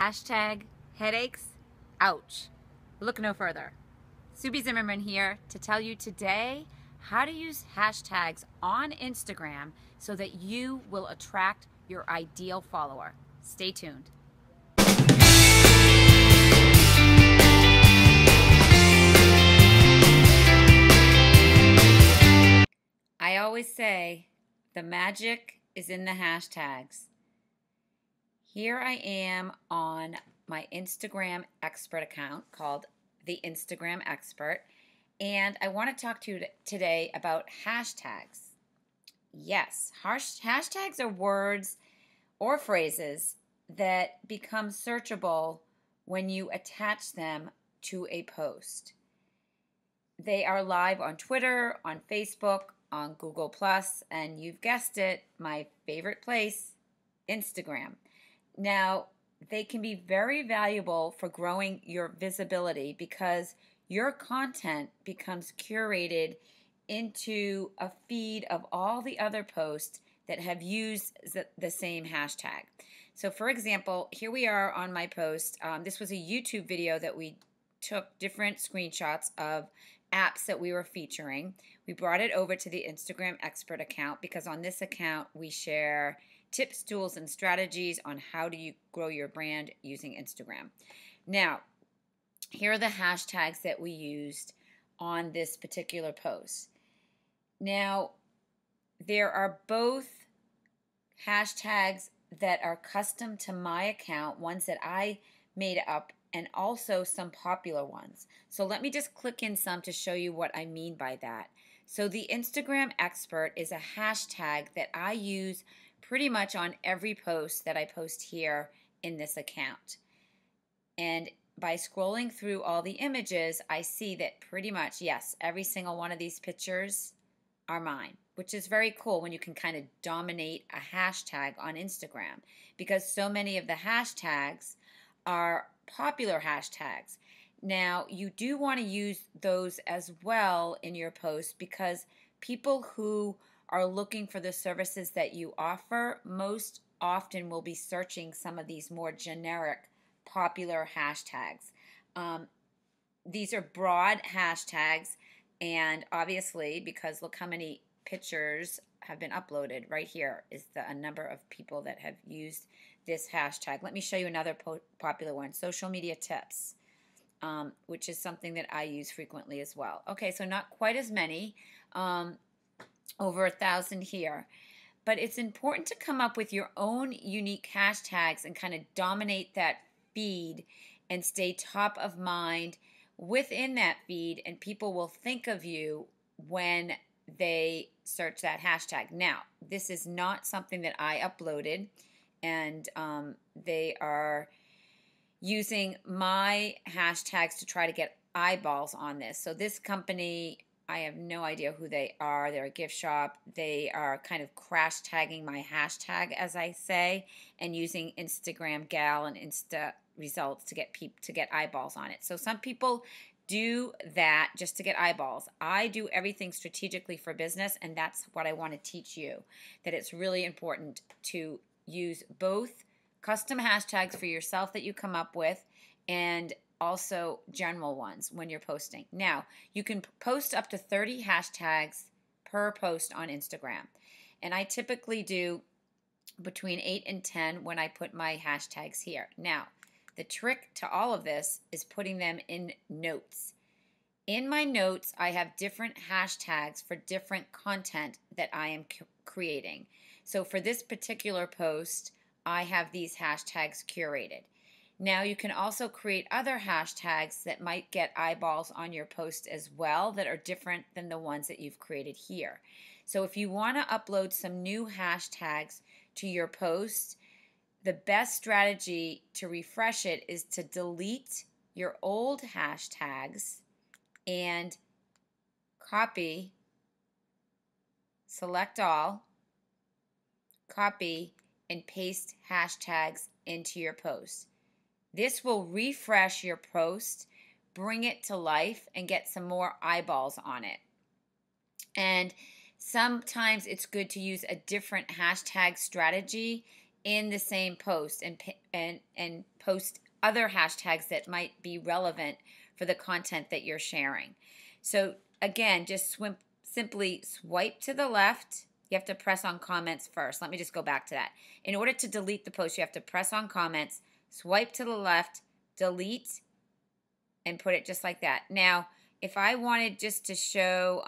Hashtag headaches, ouch. Look no further. Subi Zimmerman here to tell you today how to use hashtags on Instagram so that you will attract your ideal follower. Stay tuned. I always say the magic is in the hashtags. Here I am on my Instagram expert account called The Instagram Expert, and I want to talk to you today about hashtags. Yes, hashtags are words or phrases that become searchable when you attach them to a post. They are live on Twitter, on Facebook, on Google+, and you've guessed it, my favorite place, Instagram. Now, they can be very valuable for growing your visibility because your content becomes curated into a feed of all the other posts that have used the same hashtag. So, for example, here we are on my post. This was a YouTube video that we took different screenshots of apps that we were featuring. We brought it over to the Instagram Expert account because on this account we share tips, tools, and strategies on how do you grow your brand using Instagram. Now, here are the hashtags that we used on this particular post. Now, there are both hashtags that are custom to my account, ones that I made up, and also some popular ones. So let me just click in some to show you what I mean by that. So the Instagram Expert is a hashtag that I use pretty much on every post that I post here in this account. And by scrolling through all the images, I see that pretty much, yes, every single one of these pictures are mine, which is very cool when you can kind of dominate a hashtag on Instagram because so many of the hashtags are popular hashtags. Now, you do want to use those as well in your post because people who are looking for the services that you offer most often will be searching some of these more generic popular hashtags. These are broad hashtags, and obviously, because look how many pictures have been uploaded, right here is a number of people that have used this hashtag. Let me show you another popular one, social media tips, which is something that I use frequently as well. Okay, so not quite as many, over 1,000 here. But it's important to come up with your own unique hashtags and kind of dominate that feed and stay top of mind within that feed, and people will think of you when they search that hashtag. Now, this is not something that I uploaded, and they are using my hashtags to try to get eyeballs on this. So this company, I have no idea who they are. They're a gift shop. They are kind of crash tagging my hashtag, as I say, and using Instagram Gal and Insta results to get eyeballs on it. So some people do that just to get eyeballs. I do everything strategically for business, and that's what I want to teach you, that it's really important to use both custom hashtags for yourself that you come up with and also general ones when you're posting. Now, you can post up to 30 hashtags per post on Instagram, and I typically do between 8 and 10 when I put my hashtags here. Now, the trick to all of this is putting them in notes. In my notes, I have different hashtags for different content that I am creating. So for this particular post, I have these hashtags curated. Now you can also create other hashtags that might get eyeballs on your post as well that are different than the ones that you've created here. So if you want to upload some new hashtags to your post, the best strategy to refresh it is to delete your old hashtags and copy, select all, copy, and paste hashtags into your post. This will refresh your post, bring it to life, and get some more eyeballs on it. And sometimes it's good to use a different hashtag strategy in the same post and post other hashtags that might be relevant for the content that you're sharing. So again, just simply swipe to the left. You have to press on comments first. Let me just go back to that. In order to delete the post, you have to press on comments, swipe to the left, delete, and put it just like that. Now, if I wanted just to show,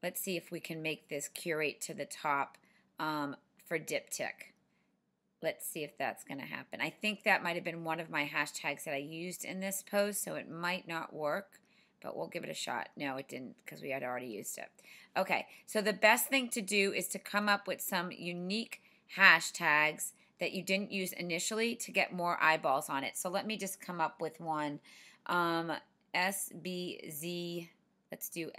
let's see if we can make this curate to the top for diptych. Let's see if that's going to happen. I think that might have been one of my hashtags that I used in this post, so it might not work, but we'll give it a shot. No, it didn't because we had already used it. Okay, so the best thing to do is to come up with some unique hashtags that you didn't use initially to get more eyeballs on it. So let me just come up with one. SBZ, let's do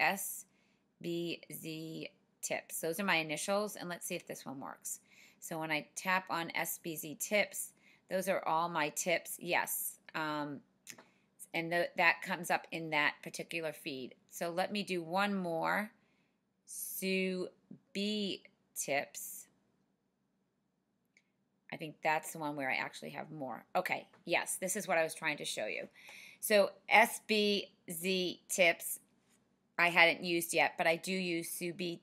SBZ tips. Those are my initials, and let's see if this one works. So when I tap on SBZ tips, those are all my tips. Yes. And that comes up in that particular feed. So let me do one more. Sue B tips. I think that's the one where I actually have more. Okay, yes, this is what I was trying to show you. So SBZ tips I hadn't used yet, but I do use Sue B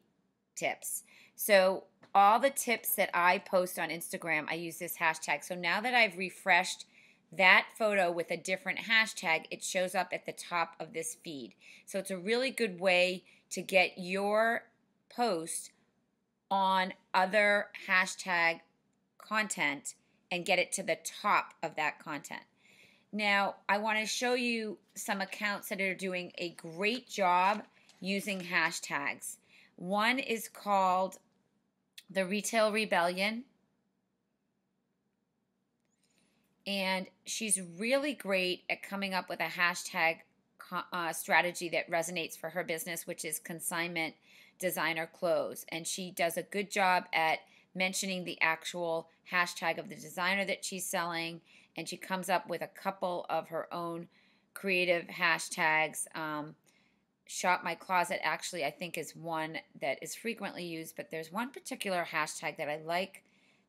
tips. So all the tips that I post on Instagram, I use this hashtag. So now that I've refreshed that photo with a different hashtag, it shows up at the top of this feed. So it's a really good way to get your post on other hashtag content and get it to the top of that content. Now, I want to show you some accounts that are doing a great job using hashtags. One is called The Retail Rebellion, and she's really great at coming up with a hashtag strategy that resonates for her business, which is consignment designer clothes. And she does a good job at mentioning the actual hashtag of the designer that she's selling, and she comes up with a couple of her own creative hashtags. Shop My Closet actually I think is one that is frequently used, but there's one particular hashtag that I like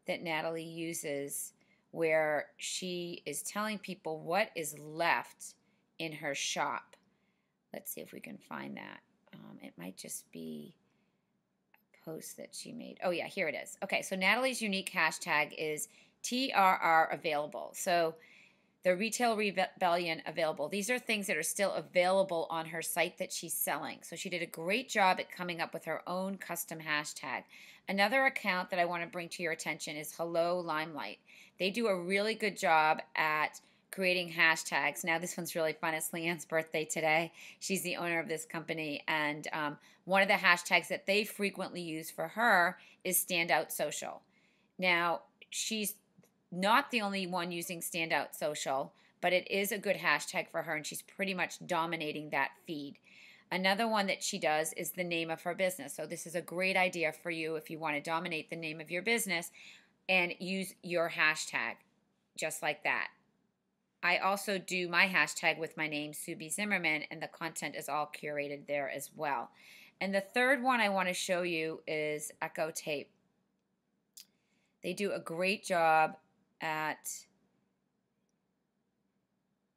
that Natalie uses where she is telling people what is left in her shop. Let's see if we can find that. It might just be a post that she made. Oh yeah, here it is. Okay, so Natalie's unique hashtag is TRR available. So the Retail Rebellion available. These are things that are still available on her site that she's selling. So she did a great job at coming up with her own custom hashtag. Another account that I want to bring to your attention is Hello Limelight. They do a really good job at creating hashtags. Now this one's really fun. It's Leanne's birthday today. She's the owner of this company, and one of the hashtags that they frequently use for her is Standout Social. Now she's not the only one using Standout Social, but it is a good hashtag for her, and she's pretty much dominating that feed. Another one that she does is the name of her business. So this is a great idea for you if you want to dominate the name of your business and use your hashtag just like that. I also do my hashtag with my name, Sue B. Zimmerman, and the content is all curated there as well. And the third one I want to show you is Echo Tape. They do a great job at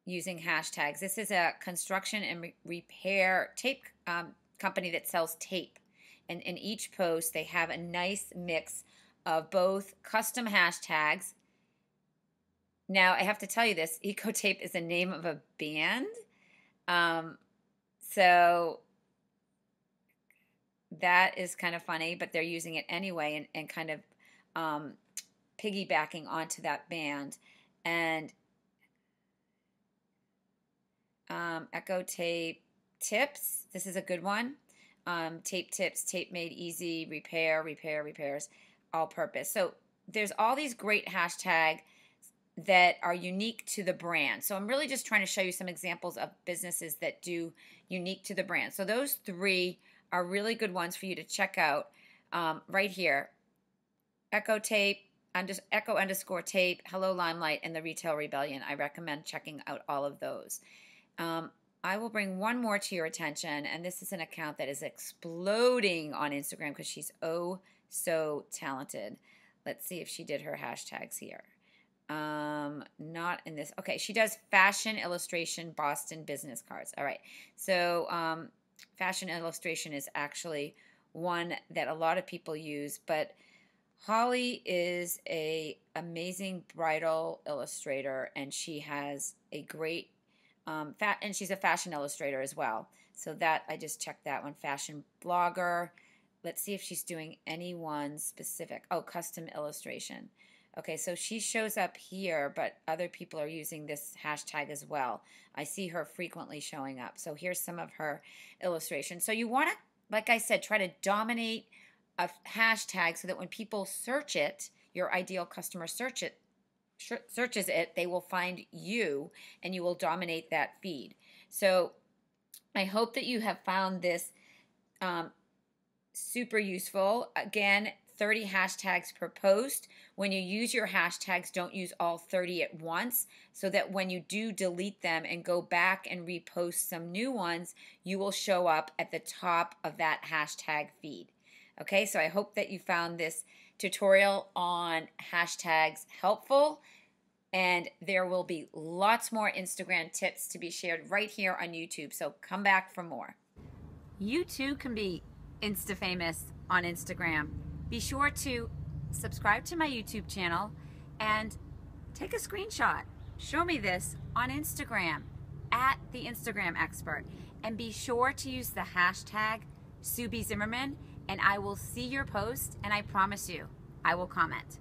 using hashtags. This is a construction and repair tape company that sells tape. And in each post, they have a nice mix of both custom hashtags. Now, I have to tell you this, Eco Tape is the name of a band. So that is kind of funny, but they're using it anyway and kind of piggybacking onto that band. And Echo Tape Tips, this is a good one. Tape tips, tape made easy, repairs, all purpose. So there's all these great hashtags that are unique to the brand. So I'm really just trying to show you some examples of businesses that do unique to the brand. So those three are really good ones for you to check out right here. Echo Tape, Echo_Tape, Hello Limelight, and the Retail Rebellion. I recommend checking out all of those. I will bring one more to your attention, and this is an account that is exploding on Instagram because she's oh so talented. Let's see if she did her hashtags here. Not in this. Okay, she does fashion illustration Boston business cards. All right. So, fashion illustration is actually one that a lot of people use, but Holly is a amazing bridal illustrator, and she has a great and she's a fashion illustrator as well. So that I just checked that one. Fashion blogger. Let's see if she's doing any one specific. Oh, custom illustration. Okay, so she shows up here, but other people are using this hashtag as well. I see her frequently showing up. So here's some of her illustrations. So you want to, like I said, try to dominate a hashtag so that when people search it, your ideal customer searches it, they will find you and you will dominate that feed. So I hope that you have found this super useful. Again, 30 hashtags per post. When you use your hashtags, don't use all 30 at once, so that when you do delete them and go back and repost some new ones, you will show up at the top of that hashtag feed. Okay, so I hope that you found this tutorial on hashtags helpful, and there will be lots more Instagram tips to be shared right here on YouTube, so come back for more. You too can be Insta famous on Instagram. Be sure to subscribe to my YouTube channel and take a screenshot. Show me this on Instagram at The Instagram Expert. And be sure to use the hashtag Sue B. Zimmerman, and I will see your post, and I promise you, I will comment.